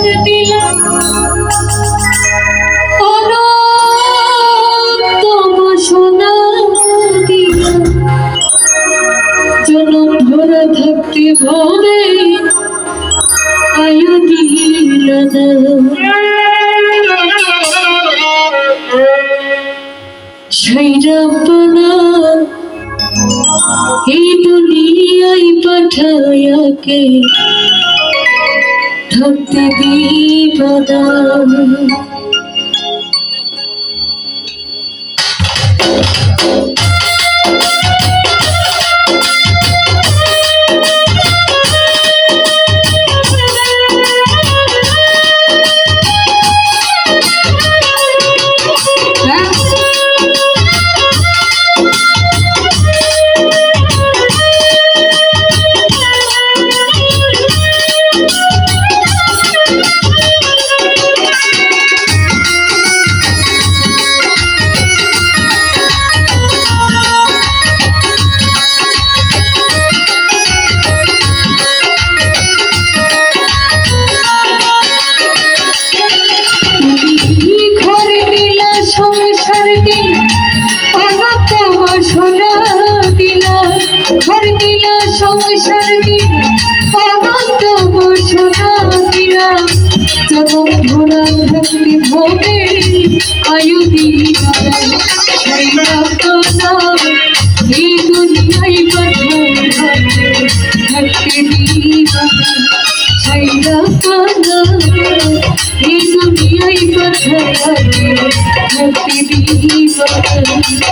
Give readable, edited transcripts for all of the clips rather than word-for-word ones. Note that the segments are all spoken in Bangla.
সংসার দিলা সোনা দিলা জনম ভরা থাকতে ভরে আয়ু দিলা সাইরাপনা এই দুনিয়ায় পাঠায়াকে থাকতে দিবানা সংসার দিলা অনন্ত বসনা দিলা জনম ভরা ভক্তি ভোগে আয়ু দিলা সাইরাপনা এই দুনিয়ায় পাঠায়াকে থাকতে দিবানা সাইরাপনা এই দুনিয়ায় পাঠায়াকে থাকতে দিবানা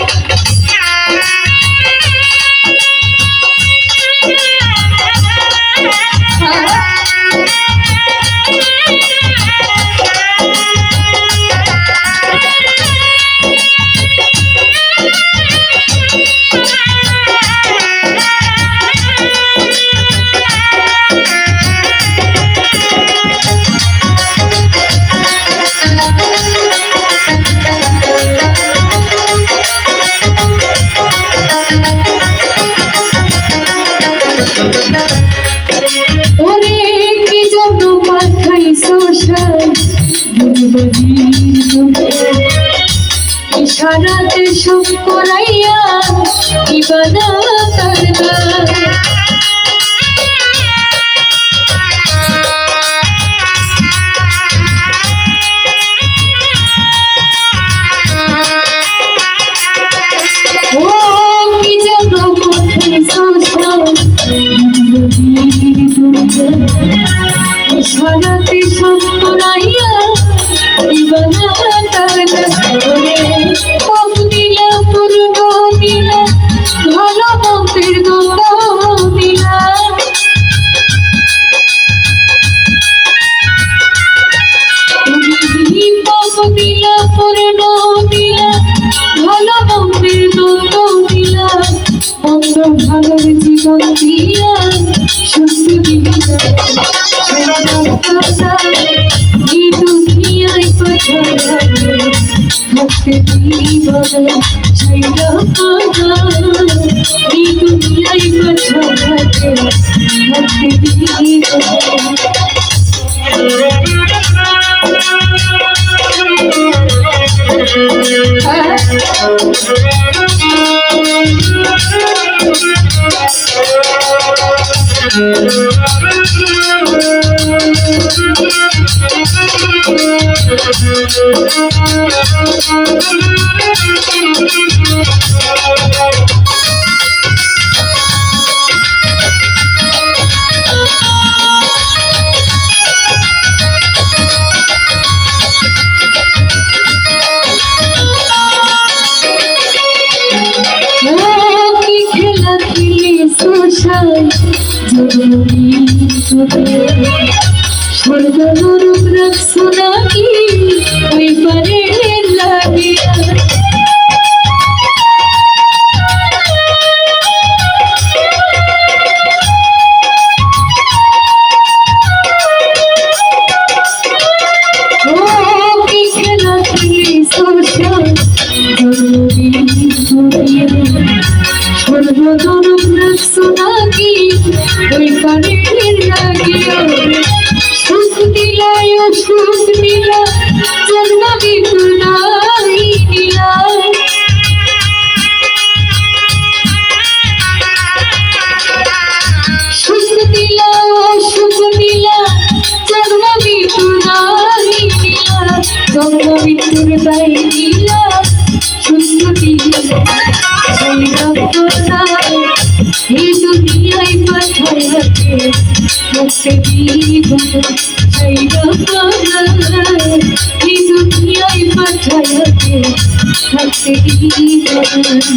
ইশারাতে সব করাইয়া ইবাদা করবা ও কি যেন কোথায় সংসার ইশারাতে সব করাইয়া ইবাদা ভালোর জীবন দিয়া সুস্থ দিলা এই দুনিয়ায় পাঠায়াকে থাকতে দিবানা সাইরাপনা এই দুনিয়ায় পাঠায়াকে থাকতে দিবানা স্বর্গ নরক রাখছো নাকি ওই পারে লাগিয়া ওই পারে লাগিয়া সুখ দিল দিলায় সুখ দিলা জন্ম বিতুলাই দিলা সুখ দিলা সুখ দিলা জন্ম বিতুলাই দিলা জন্ম বিতুলাই দিলা সুখ দিলা সেই রক্তটা এই দুনিয়ায় পাঠাইয়াছে মুক্তি জীবন সেই রক্তটা এই দুনিয়ায় পাঠাইয়াছে মুক্তি জীবন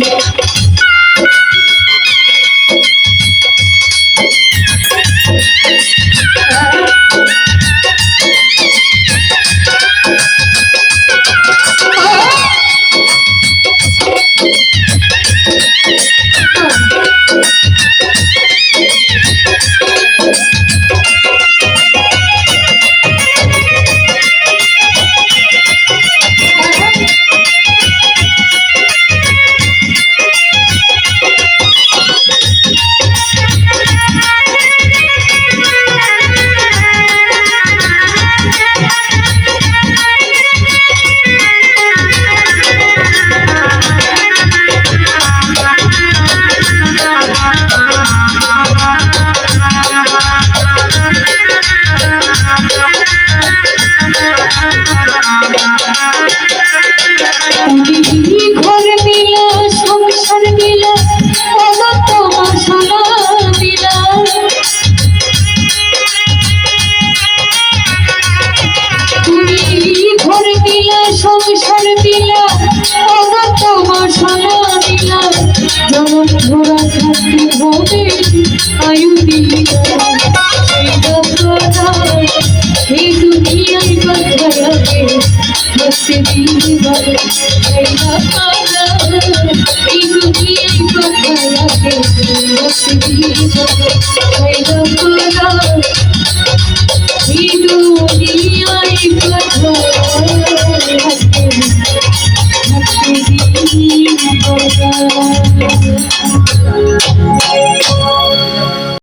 সংসার দিলা ওরা তোমার সোনা দিলা যেমন ঘোরা থাকতে হবে আয়ু দিলা সেই রকম এই দুনিয়ায় বাঁধাবে মুক্তি দিবা সেই রকম এই দুনিয়ায় বাঁধাবে মুক্তি দিবা সেই রকম এই দুনিয়ায় বাঁধাবে